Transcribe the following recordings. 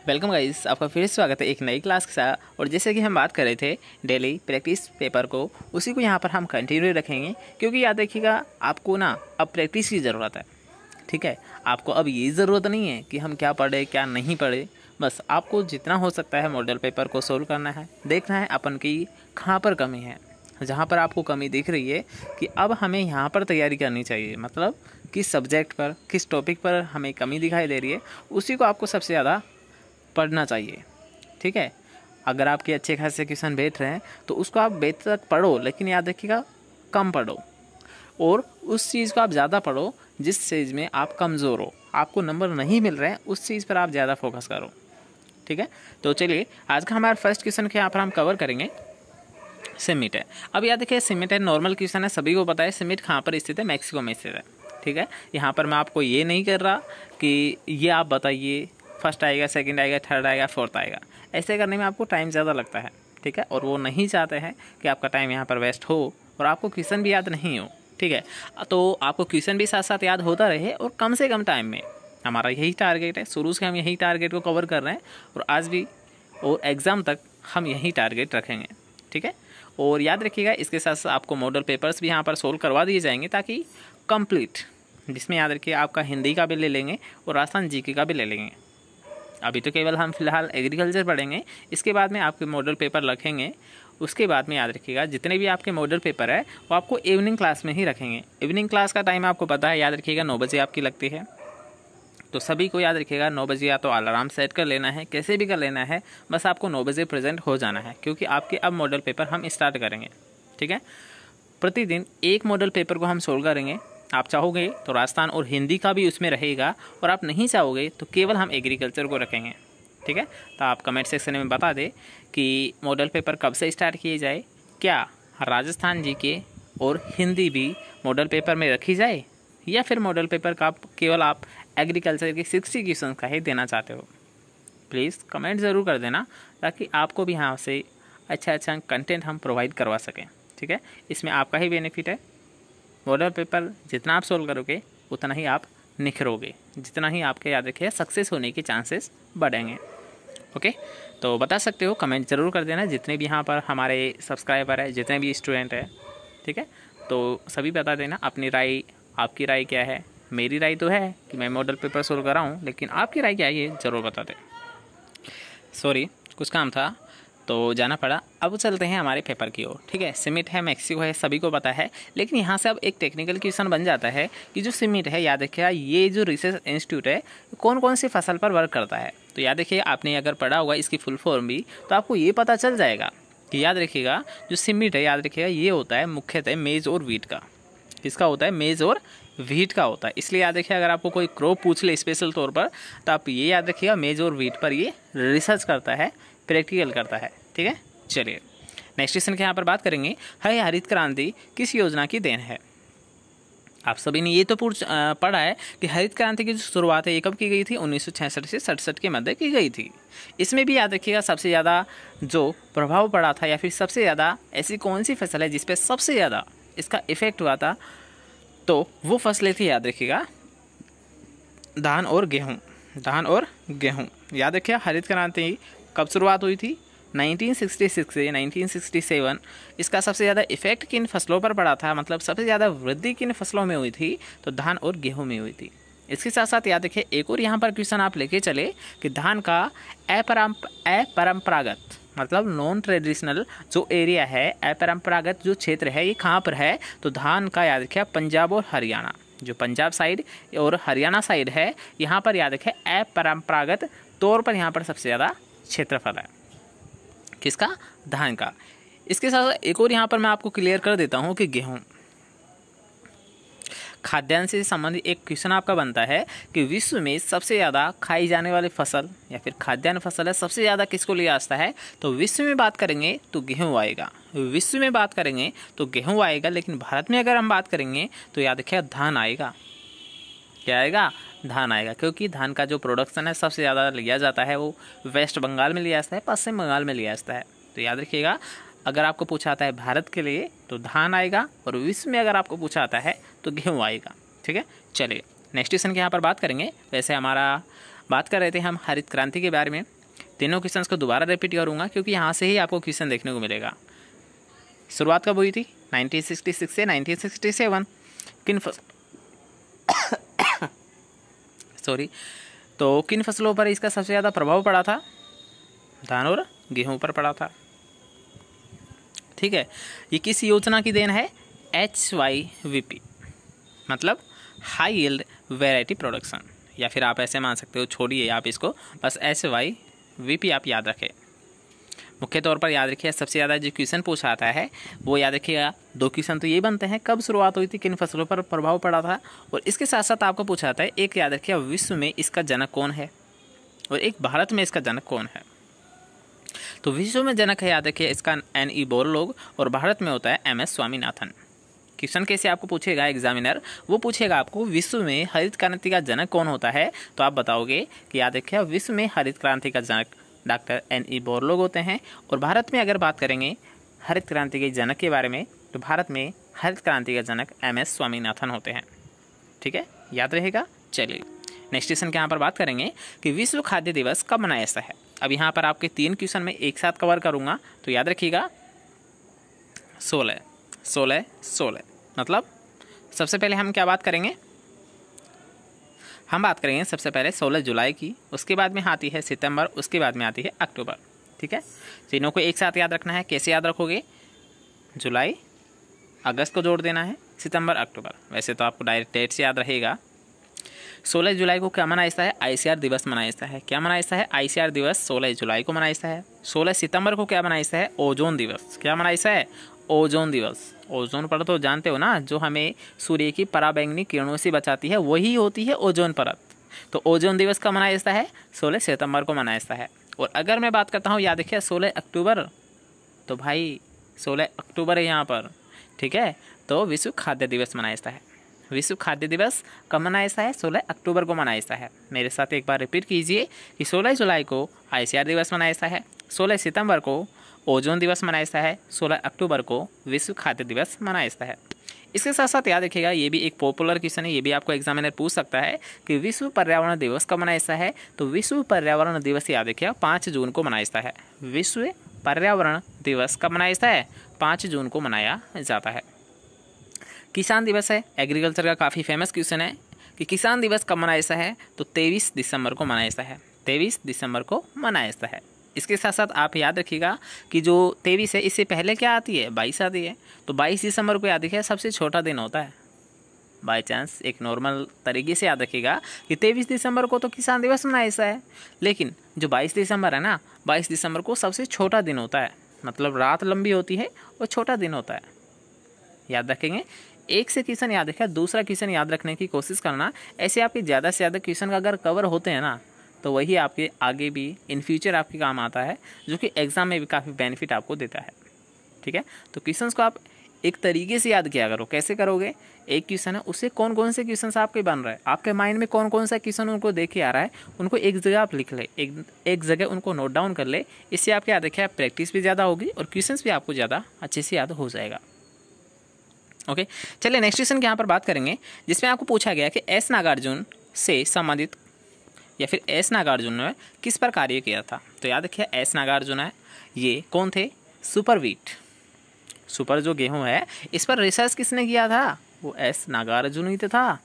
Welcome guys, आपका फिर से स्वागत है एक नई क्लास के साथ। और जैसे कि हम बात कर रहे थे डेली प्रैक्टिस पेपर को, उसी को यहाँ पर हम कंटिन्यू रखेंगे, क्योंकि याद रखिएगा आपको ना अब प्रैक्टिस की ज़रूरत है। ठीक है, आपको अब ये ज़रूरत नहीं है कि हम क्या पढ़े क्या नहीं पढ़े, बस आपको जितना हो सकता है मॉडल पेपर को सोल्व करना है, देखना है अपन की कहाँ पर कमी है। जहाँ पर आपको कमी दिख रही है कि अब हमें यहाँ पर तैयारी करनी चाहिए, मतलब किस सब्जेक्ट पर किस टॉपिक पर हमें कमी दिखाई दे रही है, उसी को आपको सबसे ज़्यादा पढ़ना चाहिए। ठीक है, अगर आपके अच्छे खासे क्वेश्चन बैठ रहे हैं तो उसको आप बेहतर तक पढ़ो, लेकिन याद रखिएगा कम पढ़ो, और उस चीज़ को आप ज़्यादा पढ़ो जिस चीज़ में आप कमज़ोर हो, आपको नंबर नहीं मिल रहे हैं, उस चीज़ पर आप ज़्यादा फोकस करो। ठीक है, तो चलिए आज का हमारा फर्स्ट क्वेश्चन के यहाँ पर हम कवर करेंगे सिमिट है। अब याद रखिए सिमिट है नॉर्मल क्वेश्चन है, सभी को पता है सिमिट कहाँ पर स्थित है, मैक्सिको में स्थित है। ठीक है, यहाँ पर मैं आपको ये नहीं कर रहा कि ये आप बताइए फर्स्ट आएगा, सेकंड आएगा, थर्ड आएगा, फोर्थ आएगा। ऐसे करने में आपको टाइम ज़्यादा लगता है। ठीक है, और वो नहीं चाहते हैं कि आपका टाइम यहाँ पर वेस्ट हो और आपको क्वेश्चन भी याद नहीं हो। ठीक है, तो आपको क्वेश्चन भी साथ साथ याद होता रहे और कम से कम टाइम में। हमारा यही टारगेट है, शुरू से हम यही टारगेट को कवर कर रहे हैं और आज भी और एग्ज़ाम तक हम यही टारगेट रखेंगे। ठीक है, और याद रखिएगा इसके साथ साथ आपको मॉडल पेपर्स भी यहाँ पर सोल्व करवा दिए जाएंगे, ताकि कंप्लीट, जिसमें याद रखिए आपका हिंदी का भी ले लेंगे और राजस्थान जीके का भी ले लेंगे। अभी तो केवल हम फिलहाल एग्रीकल्चर पढ़ेंगे, इसके बाद में आपके मॉडल पेपर रखेंगे। उसके बाद में याद रखिएगा जितने भी आपके मॉडल पेपर है वो आपको इवनिंग क्लास में ही रखेंगे। इवनिंग क्लास का टाइम आपको पता है, याद रखिएगा 9 बजे आपकी लगती है। तो सभी को याद रखिएगा 9 बजे या तो अलार्म सेट कर लेना है, कैसे भी कर लेना है, बस आपको 9 बजे प्रेजेंट हो जाना है, क्योंकि आपके अब मॉडल पेपर हम स्टार्ट करेंगे। ठीक है, प्रतिदिन एक मॉडल पेपर को हम सोल्व करेंगे। आप चाहोगे तो राजस्थान और हिंदी का भी उसमें रहेगा, और आप नहीं चाहोगे तो केवल हम एग्रीकल्चर को रखेंगे। ठीक है, तो आप कमेंट सेक्शन में बता दें कि मॉडल पेपर कब से स्टार्ट किए जाए, क्या राजस्थान जीके और हिंदी भी मॉडल पेपर में रखी जाए, या फिर मॉडल पेपर का केवल आप एग्रीकल्चर के 60 क्वेश्चन का ही देना चाहते हो। प्लीज़ कमेंट ज़रूर कर देना, ताकि आपको भी यहाँ से अच्छा कंटेंट हम प्रोवाइड करवा सकें। ठीक है, इसमें आपका ही बेनिफिट है। मॉडल पेपर जितना आप सोल्व करोगे उतना ही आप निखरोगे, जितना ही आपके याद रखिए सक्सेस होने के चांसेस बढ़ेंगे। ओके, तो बता सकते हो, कमेंट ज़रूर कर देना जितने भी यहाँ पर हमारे सब्सक्राइबर है, जितने भी स्टूडेंट है। ठीक है, तो सभी बता देना अपनी राय, आपकी राय क्या है। मेरी राय तो है कि मैं मॉडल पेपर सोल्व कर रहा हूँ, लेकिन आपकी राय क्या है ये ज़रूर बता दें। सॉरी, कुछ काम था तो जाना पड़ा। अब चलते हैं हमारे पेपर की ओर। ठीक है, सिमिट है, मैक्सिको है, सभी को पता है, लेकिन यहाँ से अब एक टेक्निकल क्वेश्चन बन जाता है कि जो सिमिट है, याद रखिएगा ये जो रिसर्च इंस्टीट्यूट है कौन कौन सी फसल पर वर्क करता है। तो याद रखिए आपने अगर पढ़ा होगा इसकी फुल फॉर्म भी, तो आपको ये पता चल जाएगा कि याद रखिएगा जो सिमिट है, याद रखिएगा ये होता है मुख्यतः मेज और वीट का। किसका होता है? मेज और वीट का होता है। इसलिए याद रखिए अगर आपको कोई क्रॉप पूछ ले स्पेशल तौर पर, तो आप ये याद रखिएगा मेज और वीट पर ये रिसर्च करता है, प्रैक्टिकल करता है। ठीक है, चलिए नेक्स्ट क्वेश्चन के यहाँ पर बात करेंगे, हरित क्रांति किस योजना की देन है। आप सभी ने ये तो पढ़ा है कि हरित क्रांति की जो शुरुआत है ये कब की गई थी? 1966 से 67 के मध्य की गई थी। इसमें भी याद रखिएगा सबसे ज़्यादा जो प्रभाव पड़ा था, या फिर सबसे ज़्यादा ऐसी कौन सी फसल है जिसपे सबसे ज़्यादा इसका इफेक्ट हुआ था, तो वो फसलें थी, याद रखिएगा धान और गेहूँ। धान और गेहूँ, याद रखिए हरित क्रांति कब शुरुआत हुई थी? 1966 से 1967। इसका सबसे ज़्यादा इफेक्ट किन फसलों पर पड़ा था, मतलब सबसे ज़्यादा वृद्धि किन फसलों में हुई थी? तो धान और गेहूं में हुई थी। इसके साथ साथ याद रखिए एक और यहाँ पर क्वेश्चन आप लेके चले कि धान का अपरंपरागत मतलब नॉन ट्रेडिशनल जो एरिया है, अपरंपरागत जो क्षेत्र है, ये कहाँ पर है? तो धान का याद रखिए पंजाब और हरियाणा, जो पंजाब साइड और हरियाणा साइड है, यहाँ पर याद रखिए अपरंपरागत तौर पर यहाँ पर सबसे ज़्यादा क्षेत्रफल है। किसका? धान का। इसके साथ एक और यहाँ पर मैं आपको क्लियर कर देता हूँ कि गेहूँ, खाद्यान्न से संबंधित एक क्वेश्चन आपका बनता है कि विश्व में सबसे ज़्यादा खाई जाने वाली फसल या फिर खाद्यान्न फसल है, सबसे ज़्यादा किसको लिया जाता है? तो विश्व में बात करेंगे तो गेहूँ आएगा, विश्व में बात करेंगे तो गेहूँ आएगा, लेकिन भारत में अगर हम बात करेंगे तो याद रखिएगा धान आएगा। क्या आएगा? धान आएगा, क्योंकि धान का जो प्रोडक्शन है सबसे ज़्यादा लिया जाता है वो वेस्ट बंगाल में लिया जाता है, पश्चिम बंगाल में लिया जाता है। तो याद रखिएगा अगर आपको पूछा आता है भारत के लिए तो धान आएगा, और विश्व में अगर आपको पूछा आता है तो गेहूँ आएगा। ठीक है, चलिए नेक्स्ट क्वेश्चन के यहाँ पर बात करेंगे। वैसे हमारा बात कर रहे थे हम हरित क्रांति के बारे में। तीनों क्वेश्चंस को दोबारा रिपीट करूंगा क्योंकि यहाँ से ही आपको क्वेश्चन देखने को मिलेगा। शुरुआत कब हुई थी? 1966 से 1967। किन तो किन फसलों पर इसका सबसे ज़्यादा प्रभाव पड़ा था? धान और गेहूं पर पड़ा था। ठीक है, ये किस योजना की देन है? HYVP, मतलब हाई यील्ड वैरायटी प्रोडक्शन, या फिर आप ऐसे मान सकते हो, छोड़िए आप इसको, बस HYVP आप याद रखें। मुख्य तौर पर याद रखिए, सबसे ज़्यादा जो क्वेश्चन पूछा आता है वो याद रखिएगा। 2 क्वेश्चन तो ये बनते हैं, कब शुरुआत हुई थी, किन फसलों पर प्रभाव पड़ा था, और इसके साथ साथ आपको पूछा आता है एक याद रखिए, विश्व में इसका जनक कौन है, और एक भारत में इसका जनक कौन है। तो विश्व में जनक है याद रखिए इसका NE बोरलोग, और भारत में होता है MS स्वामीनाथन। क्वेश्चन कैसे आपको पूछेगा एग्जामिनर, वो पूछेगा आपको विश्व में हरित क्रांति का जनक कौन होता है, तो आप बताओगे कि याद रखिए विश्व में हरित क्रांति का जनक डॉक्टर NE बोरलोग होते हैं। और भारत में अगर बात करेंगे हरित क्रांति के जनक के बारे में, तो भारत में हरित क्रांति का जनक MS स्वामीनाथन होते हैं। ठीक है, याद रहेगा। चलिए नेक्स्ट क्वेश्चन के यहाँ पर बात करेंगे कि विश्व खाद्य दिवस कब मनाया जाता है। अब यहाँ पर आपके 3 क्वेश्चन में एक साथ कवर करूँगा, तो याद रखिएगा 16 मतलब सबसे पहले हम क्या बात करेंगे, हम बात करेंगे सबसे पहले 16 जुलाई की, उसके बाद में आती है सितंबर, उसके बाद में आती है अक्टूबर। ठीक है, तीनों को एक साथ याद रखना है। कैसे याद रखोगे? जुलाई, अगस्त को जोड़ देना है, सितंबर, अक्टूबर। वैसे तो आपको डायरेक्ट डेट से याद रहेगा। 16 जुलाई को क्या मनाया जाता है? ICR दिवस मनाया जाता है। क्या मनाया जाता है? ICR दिवस 16 जुलाई को मनाया जाता है। 16 सितंबर को क्या मनाया जाता है? ओजोन दिवस। क्या मनाया जाता है? ओजोन दिवस। ओजोन परत तो जानते हो ना, जो हमें सूर्य की पराबैंगनी किरणों से बचाती है, वही होती है ओजोन परत। तो ओजोन दिवस कब मनाया जाता है? 16 सितंबर को मनाया जाता है। और अगर मैं बात करता हूँ, याद रखिए 16 अक्टूबर, तो भाई 16 अक्टूबर है यहाँ पर। ठीक है, तो विश्व खाद्य दिवस मनाया जाता है। विश्व खाद्य दिवस कब मनाया जाता है? 16 अक्टूबर को मनाया जाता है। मेरे साथ एक बार रिपीट कीजिए कि 16 जुलाई को ICR दिवस मनाया जाता है, 16 सितंबर को ओजोन दिवस मनाया जाता है, 16 अक्टूबर को विश्व खाद्य दिवस मनाया जाता है। इसके साथ साथ याद रखिएगा, ये भी एक पॉपुलर क्वेश्चन है, ये भी आपको एग्जामिनर पूछ सकता है कि विश्व पर्यावरण दिवस कब मनाया जाता है। तो विश्व पर्यावरण दिवस याद रखिएगा 5 जून को मनाया जाता है। विश्व पर्यावरण दिवस कब मनाया जाता है? 5 जून को मनाया जाता है। किसान दिवस है, एग्रीकल्चर का काफ़ी फेमस क्वेश्चन है कि किसान दिवस कब मनाया जाता है? तो 23 दिसंबर को मनाया जाता है। 23 दिसंबर को मनाया जाता है। इसके साथ साथ आप याद रखिएगा कि जो 23 है, इससे पहले क्या आती है? 22 आती है। तो 22 दिसंबर को याद रखिएगा सबसे छोटा दिन होता है। बाई चांस एक नॉर्मल तरीके से याद रखिएगा कि 23 दिसंबर को तो किसान दिवस मनाया जाता है, लेकिन जो 22 दिसंबर है ना, 22 दिसंबर को सबसे छोटा दिन होता है। मतलब रात लंबी होती है और छोटा दिन होता है। याद रखेंगे, एक से क्वेश्चन याद रखें, दूसरा क्वेश्चन याद रखने की कोशिश करना। ऐसे आपके ज़्यादा से ज़्यादा क्वेश्चन का अगर कवर होते हैं ना, तो वही आपके आगे भी इन फ्यूचर आपके काम आता है, जो कि एग्ज़ाम में भी काफ़ी बेनिफिट आपको देता है। ठीक है, तो क्वेश्चंस को आप एक तरीके से याद किया करो। कैसे करोगे? एक क्वेश्चन है, उससे कौन कौन से क्वेश्चंस आपके बन रहे हैं, आपके माइंड में कौन कौन सा क्वेश्चन उनको देख के आ रहा है, उनको एक जगह आप लिख ले, एक जगह उनको नोट डाउन कर ले। इससे आपके याद रखिए प्रैक्टिस भी ज़्यादा होगी और क्वेश्चंस भी आपको ज़्यादा अच्छे से याद हो जाएगा। ओके, चलिए नेक्स्ट क्वेश्चन की यहाँ पर बात करेंगे, जिसमें आपको पूछा गया कि एस नागार्जुन से संबंधित या फिर एस नागार्जुन ने किस पर कार्य किया था। तो याद रखिए एस नागार्जुन है, ये कौन थे? सुपर व्हीट, सुपर जो गेहूं है, इस पर रिसर्च किसने किया था? वो एस नागार्जुन ही तो था,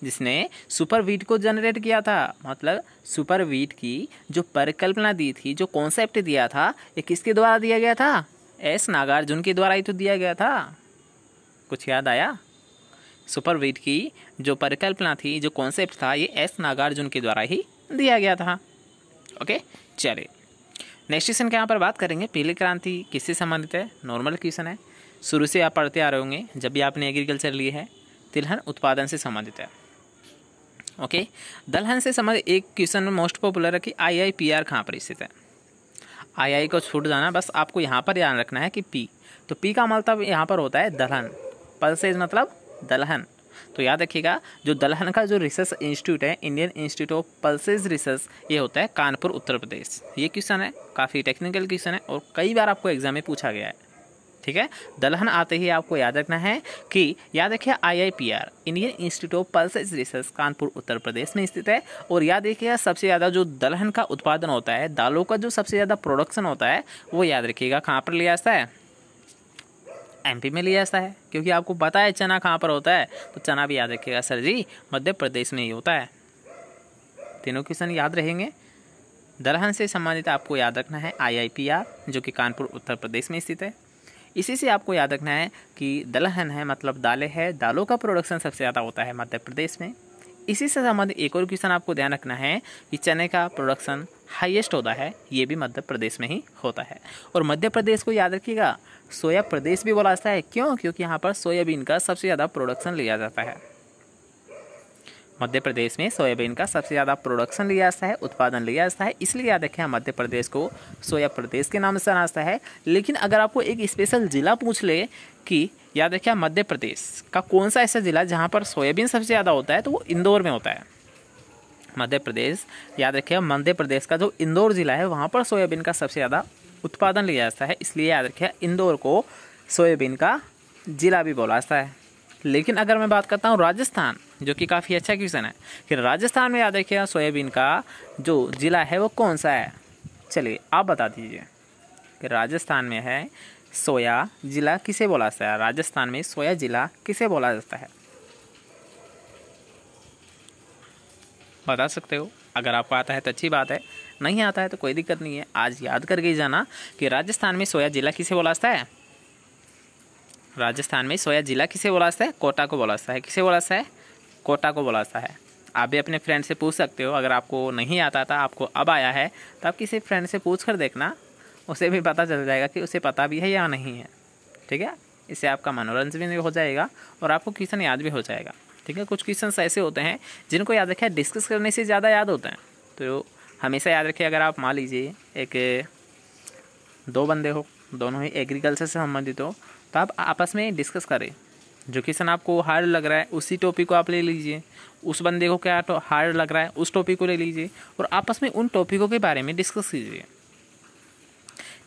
जिसने सुपर व्हीट को जनरेट किया था। मतलब सुपर व्हीट की जो परिकल्पना दी थी, जो कॉन्सेप्ट दिया था, ये किसके द्वारा दिया गया था? एस नागार्जुन के द्वारा ही तो दिया गया था। कुछ याद आया? सुपर व्हीट की जो परिकल्पना थी, जो कॉन्सेप्ट था, ये एस नागार्जुन के द्वारा ही दिया गया था। ओके, चलिए नेक्स्ट क्वेश्चन के यहाँ पर बात करेंगे, पीली क्रांति किससे संबंधित है? नॉर्मल क्वेश्चन है, शुरू से आप पढ़ते आ रहे होंगे जब भी आपने एग्रीकल्चर ली है। तिलहन उत्पादन से संबंधित है। ओके, दलहन से संबंधित एक क्वेश्चन में मोस्ट पॉपुलर है कि IIPR कहाँ पर स्थित है। आई को छूट जाना, बस आपको यहाँ पर ध्यान रखना है कि पी, तो पी का मतलब यहाँ पर होता है दलहन, पल्सेज मतलब दलहन। तो याद रखिएगा, जो दलहन का जो रिसर्च इंस्टीट्यूट है, Indian Institute of pulses research, ये होता है कानपुर उत्तर प्रदेश। ये क्वेश्चन है, काफ़ी टेक्निकल क्वेश्चन है और कई बार आपको एग्जाम में पूछा गया है। ठीक है। दलहन आते ही आपको याद रखना है कि याद रखिए IIPR Indian Institute of Pulses Research Kanpur Uttar Pradesh में स्थित है। और याद रखिएगा सबसे ज़्यादा जो दलहन का उत्पादन होता है, दालों का जो सबसे ज़्यादा प्रोडक्शन होता है, वो याद रखिएगा कहाँ पर लिया जाता है, MP में लिया जाता है। क्योंकि आपको पता है चना कहाँ पर होता है, तो चना भी याद रखिएगा सर जी मध्य प्रदेश में ही होता है। तीनों क्वेश्चन याद रहेंगे। दलहन से संबंधित आपको याद रखना है IIPR जो कि कानपुर उत्तर प्रदेश में स्थित है। इसी से आपको याद रखना है कि दलहन है मतलब दालें है, दालों का प्रोडक्शन सबसे ज़्यादा होता है मध्य प्रदेश में। इसी से संबंधित एक और क्वेश्चन आपको ध्यान रखना है कि चने का प्रोडक्शन हाईएस्ट होता है, ये भी मध्य प्रदेश में ही होता है। और मध्य प्रदेश को याद रखिएगा सोया प्रदेश भी बोला जाता है। क्यों? क्योंकि यहाँ पर सोयाबीन का सबसे ज़्यादा प्रोडक्शन लिया जाता है। मध्य प्रदेश में सोयाबीन का सबसे ज़्यादा प्रोडक्शन लिया जाता है, उत्पादन लिया जाता है, इसलिए याद रखें मध्य प्रदेश को सोया प्रदेश के नाम से जाना जाता है। लेकिन अगर आपको एक स्पेशल ज़िला पूछ ले कि याद रखिए मध्य प्रदेश का कौन सा ऐसा ज़िला जहाँ पर सोयाबीन सबसे ज़्यादा होता है, तो वो इंदौर में होता है। मध्य प्रदेश याद रखिए मध्य प्रदेश का जो इंदौर ज़िला है वहाँ पर सोयाबीन का सबसे ज़्यादा उत्पादन लिया जाता है, इसलिए याद रखिए इंदौर को सोयाबीन का ज़िला भी बोला जाता है। लेकिन अगर मैं बात करता हूँ राजस्थान, जो कि काफ़ी अच्छा क्वेश्चन है कि राजस्थान में याद रखिएगा सोयाबीन का जो ज़िला है वो कौन सा है, चलिए आप बता दीजिए कि राजस्थान में है सोया ज़िला किसे बोला जाता है, राजस्थान में सोया ज़िला किसे बोला जाता है, बता सकते हो। अगर आपको आता है तो अच्छी बात है, नहीं आता है तो कोई दिक्कत नहीं है, आज याद करके ही जाना कि राजस्थान में सोया ज़िला किसे बोला जाता है। राजस्थान में सोया ज़िला किसे बोला जाता है, कोटा को बोला जाता है। किसे बोला जाता है, कोटा को बोला जाता है। आप भी अपने फ्रेंड से पूछ सकते हो, अगर आपको नहीं आता था आपको अब आया है तो आप किसी फ्रेंड से पूछ कर देखना, उसे भी पता चल जाएगा कि उसे पता भी है या नहीं है। ठीक है, इससे आपका मनोरंजन भी हो जाएगा और आपको क्वेश्चन याद भी हो जाएगा। ठीक है, कुछ क्वेश्चन ऐसे होते हैं जिनको याद रखिए डिस्कस करने से ज़्यादा याद होते हैं, तो हमेशा याद रखिए। अगर आप मान लीजिए एक दो बंदे हो, दोनों ही एग्रीकल्चर से संबंधित हो, तो आप आपस में डिस्कस करें। जो क्वेश्चन आपको हार्ड लग रहा है उसी टॉपिक को आप ले लीजिए, उस बंदे को क्या हार्ड लग रहा है उस टॉपिक को ले लीजिए और आपस में उन टॉपिकों के बारे में डिस्कस कीजिए।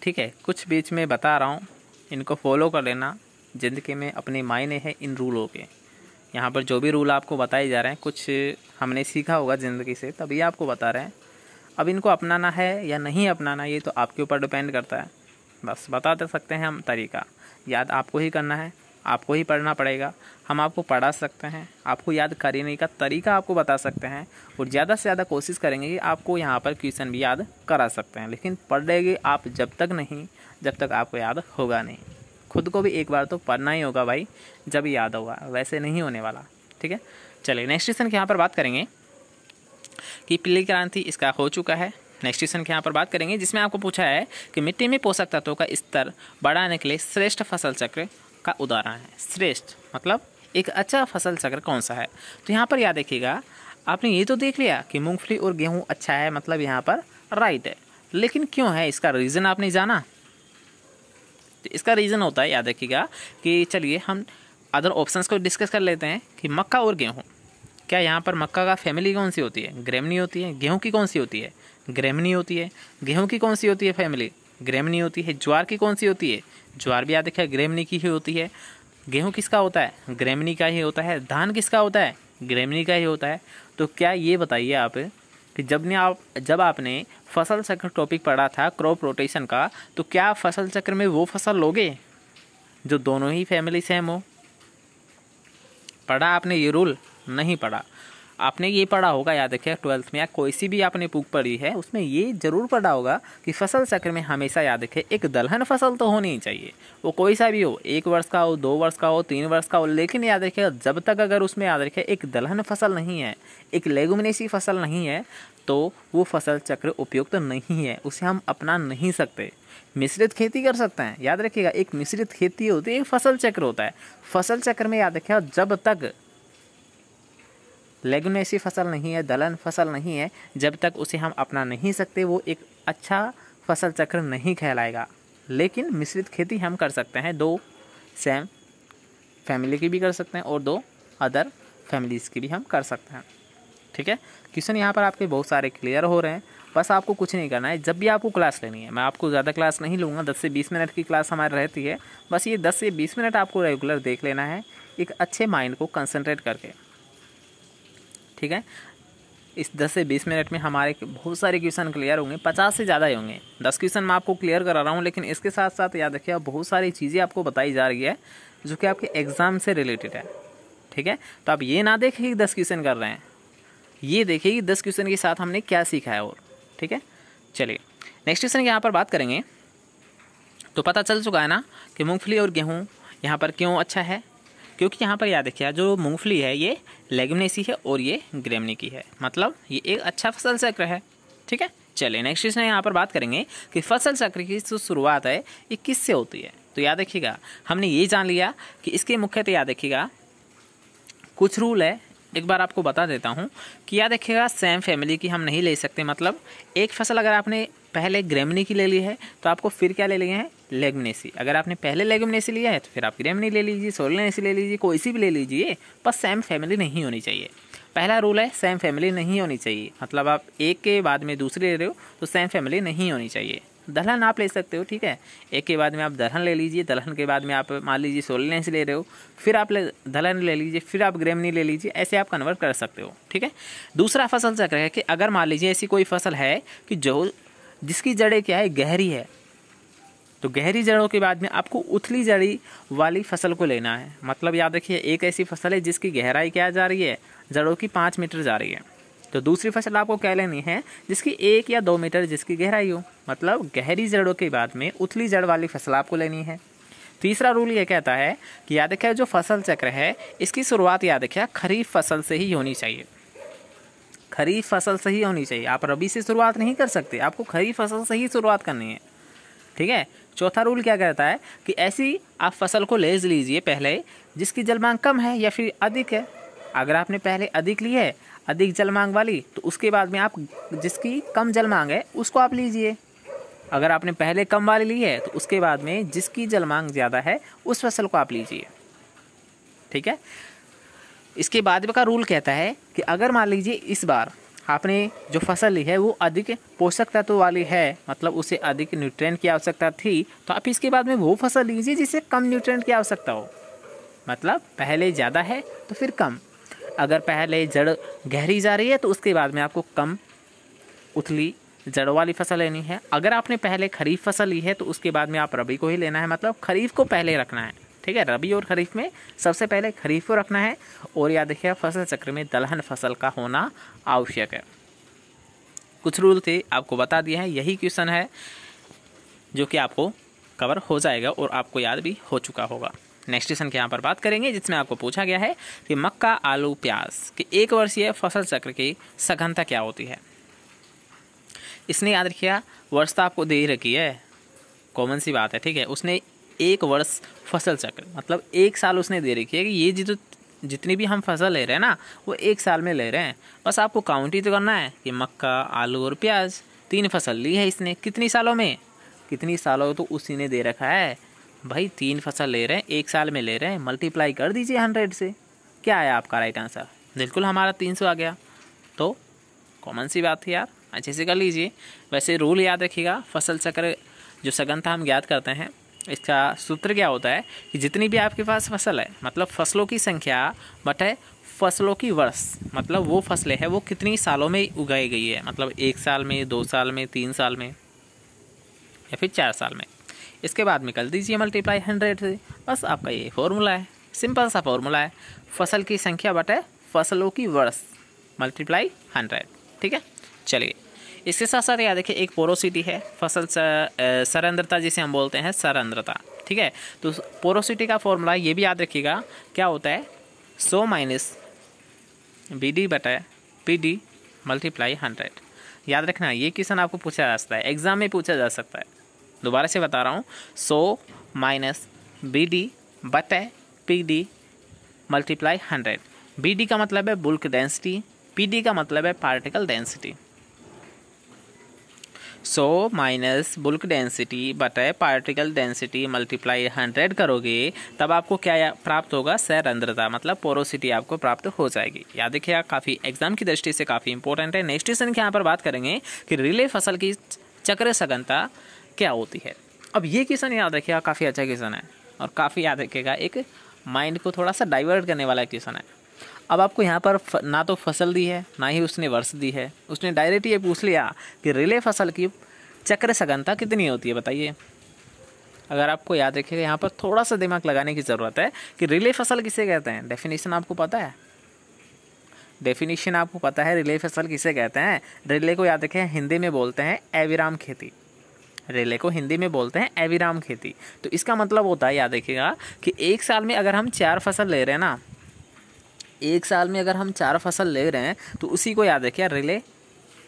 ठीक है, कुछ बीच में बता रहा हूँ, इनको फॉलो कर लेना। ज़िंदगी में अपने मायने हैं इन रूलों के। यहाँ पर जो भी रूल आपको बताए जा रहे हैं कुछ हमने सीखा होगा ज़िंदगी से, तभी आपको बता रहे हैं। अब इनको अपनाना है या नहीं अपनाना ये तो आपके ऊपर डिपेंड करता है। बस बता दे सकते हैं हम तरीका, याद आपको ही करना है, आपको ही पढ़ना पड़ेगा। हम आपको पढ़ा सकते हैं, आपको याद करने का तरीका आपको बता सकते हैं और ज़्यादा से ज़्यादा कोशिश करेंगे कि आपको यहाँ पर क्वेश्चन भी याद करा सकते हैं। लेकिन पढ़ेंगे आप जब तक नहीं जब तक आपको याद होगा नहीं। खुद को भी एक बार तो पढ़ना ही होगा भाई, जब याद होगा, वैसे नहीं होने वाला। ठीक है, चलिए नेक्स्ट क्वेश्चन की यहाँ पर बात करेंगे कि पीली क्रांति इसका हो चुका है। नेक्स्ट क्वेश्चन की यहाँ पर बात करेंगे जिसमें आपको पूछा है कि मिट्टी में पोषक तत्वों का स्तर बढ़ाने के लिए श्रेष्ठ फसल चक्र का उदाहरण है। श्रेष्ठ मतलब एक अच्छा फसल चक्र कौन सा है, तो यहाँ पर याद रखिएगा आपने ये तो देख लिया कि मूंगफली और गेहूँ अच्छा है, मतलब यहाँ पर राइट है। लेकिन क्यों है, इसका रीज़न आपने जाना। तो इसका रीज़न होता है, याद रखिएगा कि चलिए हम अदर ऑप्शंस को डिस्कस कर लेते हैं कि मक्का और गेहूँ, क्या यहाँ पर मक्का का फैमिली कौन सी होती है, ग्रेमनी होती है। गेहूँ की कौन सी होती है, ग्रेमनी होती है। गेहूँ की कौन सी होती है फैमिली, ग्रेमनी होती है। ज्वार की कौन सी होती है, ज्वार भी याद रखिए ग्रेमनी की ही होती है। गेहूँ किसका होता है, ग्रेमनी का ही होता है। धान किसका होता है, ग्रेमनी का ही होता है। तो क्या ये बताइए आप कि जब आपने फसल चक्र टॉपिक पढ़ा था क्रॉप रोटेशन का, तो क्या फसल चक्र में वो फसल लोगे जो दोनों ही फैमिली सेम हो। पढ़ा आपने ये रूल, नहीं पढ़ा। आपने ये पढ़ा होगा, याद रखिए 12th में या कोई सी भी आपने बुक पढ़ी है उसमें ये जरूर पढ़ा होगा कि फसल चक्र में हमेशा याद रखें एक दलहन फसल तो होनी ही चाहिए, वो कोई सा भी हो, 1 वर्ष का हो, 2 वर्ष का हो, 3 वर्ष का हो। लेकिन याद रखिएगा जब तक अगर उसमें याद रखें एक दलहन फसल नहीं है, एक लेगुमिनेसी फसल नहीं है, तो वो फसल चक्र उपयुक्त नहीं है, उसे हम अपना नहीं सकते। मिश्रित खेती कर सकते हैं, याद रखिएगा एक मिश्रित खेती होती है, एक फसल चक्र होता है। फसल चक्र में याद रखिएगा जब तक लेगुमिनेसी फसल नहीं है, दलहन फसल नहीं है, जब तक उसे हम अपना नहीं सकते, वो एक अच्छा फसल चक्र नहीं कहलाएगा। लेकिन मिश्रित खेती हम कर सकते हैं, 2 सेम फैमिली की भी कर सकते हैं और 2 अदर फैमिलीज़ की भी हम कर सकते हैं। ठीक है, क्वेश्चन यहाँ पर आपके बहुत सारे क्लियर हो रहे हैं। बस आपको कुछ नहीं करना है। जब भी आपको क्लास लेनी है, मैं आपको ज़्यादा क्लास नहीं लूँगा, 10 से 20 मिनट की क्लास हमारी रहती है। बस ये 10 से 20 मिनट आपको रेगुलर देख लेना है, एक अच्छे माइंड को कंसंट्रेट करके, ठीक है। इस 10 से 20 मिनट में हमारे बहुत सारे क्वेश्चन क्लियर होंगे, 50 से ज़्यादा ही होंगे। 10 क्वेश्चन मैं आपको क्लियर करा रहा हूँ, लेकिन इसके साथ साथ याद रखिए बहुत सारी चीज़ें आपको बताई जा रही है जो कि आपके एग्ज़ाम से रिलेटेड है, ठीक है। तो आप ये ना देखें कि 10 क्वेश्चन कर रहे हैं, ये देखिए कि 10 क्वेश्चन के साथ हमने क्या सीखा है और, ठीक है। चलिए नेक्स्ट क्वेश्चन यहाँ पर बात करेंगे। तो पता चल चुका है ना कि मूंगफली और गेहूँ यहाँ पर क्यों अच्छा है, क्योंकि यहाँ पर याद रखिए जो मूंगफली है ये लेग्यूमिनेसी है और ये ग्रेमिनी की है, मतलब ये एक अच्छा फसल चक्र है, ठीक है। चलिए नेक्स्ट क्वेश्चन यहाँ पर बात करेंगे कि फसल चक्र की जो शुरुआत है ये किससे होती है। तो याद रखिएगा हमने ये जान लिया कि इसके मुख्यतः याद रखिएगा कुछ रूल है, एक बार आपको बता देता हूँ कि याद रखिएगा सेम फैमिली की हम नहीं ले सकते। मतलब एक फसल अगर आपने पहले ग्रेमिनी की ले ली है तो आपको फिर क्या ले लिए हैं, लेग्यूमिनेसी। अगर आपने पहले लेग्यूमिनेसी लिया है तो फिर आप ग्रेमिनी ले लीजिए, सोलेनेसी ले लीजिए, कोई सी भी ले लीजिए, बस सेम फैमिली नहीं होनी चाहिए। पहला रूल है सेम फैमिली नहीं होनी चाहिए, मतलब आप एक के बाद में दूसरे ले रहे हो तो सेम फैमिली नहीं होनी चाहिए। दलहन आप ले सकते हो, ठीक है, एक के बाद में आप दलहन ले लीजिए, दलहन के बाद में आप मान लीजिए सोलेनेसी ले रहे हो, फिर आप दलहन ले लीजिए, फिर आप ग्रेमिनी ले लीजिए, ऐसे आप कन्वर्ट कर सकते हो, ठीक है। दूसरा फसल चक्र है कि अगर मान लीजिए ऐसी कोई फसल है कि जिसकी जड़ें क्या है, गहरी है, तो गहरी जड़ों के बाद में आपको उथली जड़ी वाली फसल को लेना है। मतलब याद रखिए एक ऐसी फसल है जिसकी गहराई क्या जा रही है, जड़ों की 5 मीटर जा रही है, तो दूसरी फसल आपको क्या लेनी है जिसकी 1 या 2 मीटर जिसकी गहराई हो, मतलब गहरी जड़ों के बाद में उथली जड़ वाली फसल आपको लेनी है। तीसरा रूल ये कहता है कि याद रखिए जो फसल चक्र है इसकी शुरुआत याद रखिए खरीफ फसल से ही होनी चाहिए, खरीफ फसल से ही होनी चाहिए। आप रबी से शुरुआत नहीं कर सकते, आपको खरीफ फसल से ही शुरुआत करनी है, ठीक है। चौथा रूल क्या कहता है कि ऐसी आप फसल को ले लीजिए पहले जिसकी जलमांग कम है या फिर अधिक है। अगर आपने पहले अधिक ली है, अधिक जलमांग वाली, तो उसके बाद में आप जिसकी कम जलमांग है उसको आप लीजिए। अगर आपने पहले कम वाली ली है तो उसके बाद में जिसकी जलमांग ज़्यादा है उस फसल को आप लीजिए, ठीक है। इसके बाद का रूल कहता है कि अगर मान लीजिए इस बार आपने जो फसल ली है वो अधिक पोषक तत्व वाली है, मतलब उसे अधिक न्यूट्रिएंट की आवश्यकता थी, तो आप इसके बाद में वो फसल लीजिए जिसे कम न्यूट्रिएंट की आवश्यकता हो। मतलब पहले ज़्यादा है तो फिर कम, अगर पहले जड़ गहरी जा रही है तो उसके बाद में आपको कम उथली जड़ वाली फसल लेनी है। अगर आपने पहले खरीफ फसल ली है तो उसके बाद में आप रबी को ही लेना है, मतलब खरीफ को पहले रखना है, ठीक है। रबी और खरीफ में सबसे पहले खरीफ को रखना है। और याद रखिए फसल चक्र में दलहन फसल का होना आवश्यक है। कुछ रूल थे आपको बता दिए हैं, यही क्वेश्चन है जो कि आपको कवर हो जाएगा और आपको याद भी हो चुका होगा। नेक्स्ट क्वेश्चन की यहाँ पर बात करेंगे जिसमें आपको पूछा गया है कि मक्का, आलू, प्याज के 1 वर्षीय फसल चक्र की सघनता क्या होती है। इसने याद रखिए वर्षता आपको दे रखी है, कॉमन सी बात है, ठीक है। उसने 1 वर्ष फसल चक्र मतलब 1 साल उसने दे रखी है कि ये जितनी भी हम फसल ले रहे हैं ना वो 1 साल में ले रहे हैं। बस आपको काउंट ही तो करना है कि मक्का, आलू और प्याज 3 फसल ली है इसने, कितनी सालों में, कितनी सालों तो उसी ने दे रखा है भाई। 3 फसल ले रहे हैं, 1 साल में ले रहे हैं, मल्टीप्लाई कर दीजिए 100 से, क्या आया आपका राइट आंसर, बिल्कुल हमारा 300 आ गया। तो कॉमन सी बात थी यार, अच्छे से कर लीजिए। वैसे रूल याद रखिएगा, फसल चक्र जो सघनता हम ज्ञात करते हैं इसका सूत्र क्या होता है कि जितनी भी आपके पास फसल है, मतलब फसलों की संख्या बटे फसलों की वर्ष, मतलब वो फसलें हैं वो कितनी सालों में उगाई गई है, मतलब 1 साल में, 2 साल में, 3 साल में या फिर 4 साल में। इसके बाद में कर दीजिए मल्टीप्लाई 100 से, बस आपका ये फॉर्मूला है, सिंपल सा फॉर्मूला है, फसल की संख्या बटे फसलों की वर्ष मल्टीप्लाई 100, ठीक है। चलिए इसके साथ साथ याद रखिए एक पोरोसिटी है, फसल सरंध्रता जिसे हम बोलते हैं सरंध्रता, ठीक है। तो पोरोसिटी का फॉर्मूला ये भी याद रखिएगा क्या होता है, 100 माइनस BD बटा PD मल्टीप्लाई 100। याद रखना ये क्वेश्चन आपको पूछा जा सकता है, एग्जाम में पूछा जा सकता है। दोबारा से बता रहा हूँ, 100 माइनस BD बटा PD मल्टीप्लाई 100। BD का मतलब है बुल्क डेंसिटी, PD का मतलब है particle density. 100 minus bulk density बटे पार्टिकल डेंसिटी मल्टीप्लाई 100 करोगे तब आपको क्या प्राप्त होगा, सैरंध्रता मतलब पोरोसिटी आपको प्राप्त हो जाएगी। याद रखिएगा, काफ़ी एग्जाम की दृष्टि से काफ़ी इंपॉर्टेंट है। नेक्स्ट क्वेश्चन के यहाँ पर बात करेंगे कि रिले फसल की चक्र सघनता क्या होती है। अब ये क्वेश्चन याद रखिएगा, काफ़ी अच्छा क्वेश्चन है और काफ़ी याद रखिएगा, एक माइंड को थोड़ा सा डाइवर्ट करने वाला क्वेश्चन है। अब आपको यहाँ पर ना तो फसल दी है ना ही उसने वर्ष दी है, उसने डायरेक्ट ये पूछ लिया कि रिले फसल की चक्र सघनता कितनी होती है, बताइए। अगर आपको याद रखिएगा, यहाँ पर थोड़ा सा दिमाग लगाने की ज़रूरत है कि रिले फसल किसे कहते हैं। डेफिनेशन आपको पता है, डेफिनेशन आपको पता है रिले फसल किसे कहते हैं। रिले को याद रखें, हिंदी में बोलते हैं अविराम खेती। रिले को हिंदी में बोलते हैं अविराम खेती। तो इसका मतलब होता है, याद रखिएगा, कि एक साल में अगर हम 4 फसल ले रहे हैं ना, एक साल में अगर हम 4 फसल ले रहे हैं तो उसी को याद रखिए रिले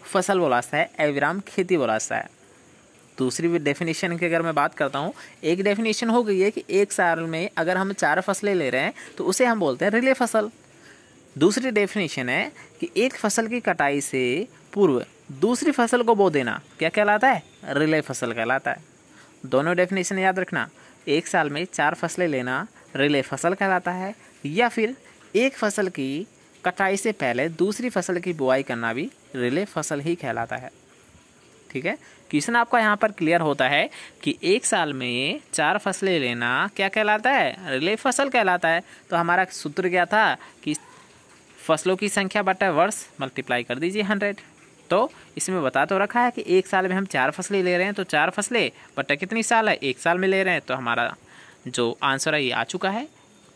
फसल बोलाता है, अविराम खेती बोलाता है। दूसरी डेफिनेशन की अगर मैं बात करता हूँ, एक डेफिनेशन हो गई है कि एक साल में अगर हम 4 फसलें ले रहे हैं तो उसे हम बोलते हैं रिले फसल। दूसरी डेफिनेशन है कि एक फसल की कटाई से पूर्व दूसरी फसल को बो देना क्या कहलाता है, रिले फसल कहलाता है। दोनों डेफिनेशन याद रखना, एक साल में 4 फसलें लेना रिले फसल कहलाता है, या फिर एक फसल की कटाई से पहले दूसरी फसल की बुआई करना भी रिले फसल ही कहलाता है। ठीक है, क्वेश्चन आपका यहाँ पर क्लियर होता है कि एक साल में 4 फसलें लेना क्या कहलाता है, रिले फसल कहलाता है। तो हमारा सूत्र क्या था कि फसलों की संख्या बटा वर्ष मल्टीप्लाई कर दीजिए 100। तो इसमें बता तो रखा है कि एक साल में हम 4 फसलें ले रहे हैं, तो 4 फसलें बटा कितनी साल है, एक साल में ले रहे हैं। तो हमारा जो आंसर है ये आ चुका है,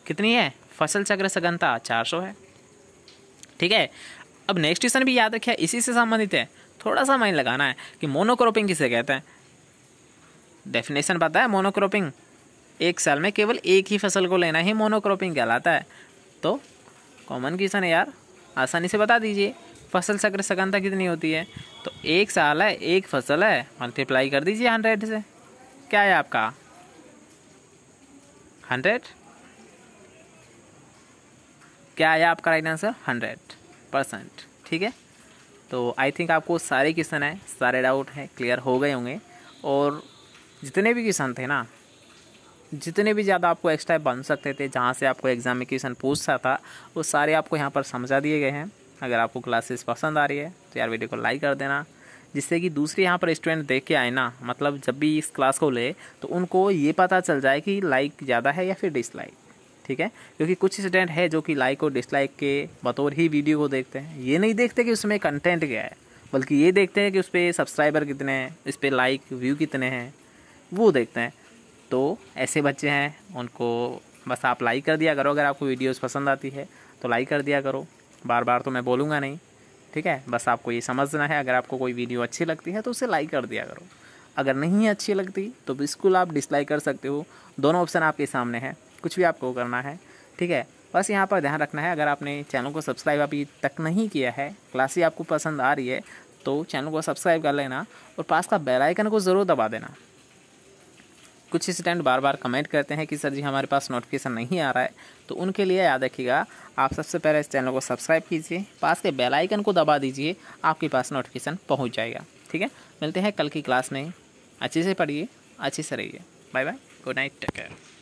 कितनी है, फसल चक्र सघनता 400 है। ठीक है, अब नेक्स्ट क्वेश्चन भी याद रखिए, इसी से संबंधित है, थोड़ा सा माइंड लगाना है कि मोनोक्रॉपिंग किसे कहते हैं। डेफिनेशन पता है, मोनोक्रॉपिंग एक साल में केवल एक ही फसल को लेना ही मोनोक्रॉपिंग कहलाता है। तो कॉमन क्वेश्चन है यार, आसानी से बता दीजिए फसल चक्र सघनता कितनी होती है। तो एक साल है, एक फसल है, मल्टीप्लाई कर दीजिए 100 से, क्या है आपका 100, क्या है आपका राइट आंसर 100%। ठीक है, तो आई थिंक आपको सारे क्वेश्चन हैं, सारे डाउट हैं क्लियर हो गए होंगे। और जितने भी क्वेश्चन थे ना, जितने भी ज़्यादा आपको एक्स्ट्रा बन सकते थे, जहाँ से आपको एग्जाम में क्वेश्चन पूछता था, वो सारे आपको यहाँ पर समझा दिए गए हैं। अगर आपको क्लासेस पसंद आ रही है तो यार वीडियो को लाइक कर देना, जिससे कि दूसरे यहाँ पर स्टूडेंट देख के आए ना, मतलब जब भी इस क्लास को ले तो उनको ये पता चल जाए कि लाइक ज़्यादा है या फिर डिसलाइक। ठीक है, क्योंकि कुछ स्टूडेंट है जो कि लाइक और डिसलाइक के बतौर ही वीडियो को देखते हैं, ये नहीं देखते कि उसमें कंटेंट क्या है, बल्कि ये देखते हैं कि उस पर सब्सक्राइबर कितने हैं, इस पर लाइक व्यू कितने हैं, वो देखते हैं। तो ऐसे बच्चे हैं, उनको बस आप लाइक कर दिया करो। अगर आपको वीडियोस पसंद आती है तो लाइक कर दिया करो, बार बार तो मैं बोलूँगा नहीं। ठीक है, बस आपको ये समझना है, अगर आपको कोई वीडियो अच्छी लगती है तो उसे लाइक कर दिया करो, अगर नहीं अच्छी लगती तो बिल्कुल आप डिसलाइक कर सकते हो। दोनों ऑप्शन आपके सामने है, कुछ भी आपको करना है। ठीक है, बस यहाँ पर ध्यान रखना है, अगर आपने चैनल को सब्सक्राइब अभी तक नहीं किया है, क्लासेस आपको पसंद आ रही है तो चैनल को सब्सक्राइब कर लेना और पास का बेल आइकन को ज़रूर दबा देना। कुछ स्टूडेंट बार बार कमेंट करते हैं कि सर जी हमारे पास नोटिफिकेशन नहीं आ रहा है, तो उनके लिए याद रखिएगा, आप सबसे पहले इस चैनल को सब्सक्राइब कीजिए, पास के बेल आइकन को दबा दीजिए, आपके पास नोटिफिकेशन पहुंच जाएगा। ठीक है, मिलते हैं कल की क्लास में, अच्छे से पढ़िए, अच्छे से रहिए, bye bye, good night, take care.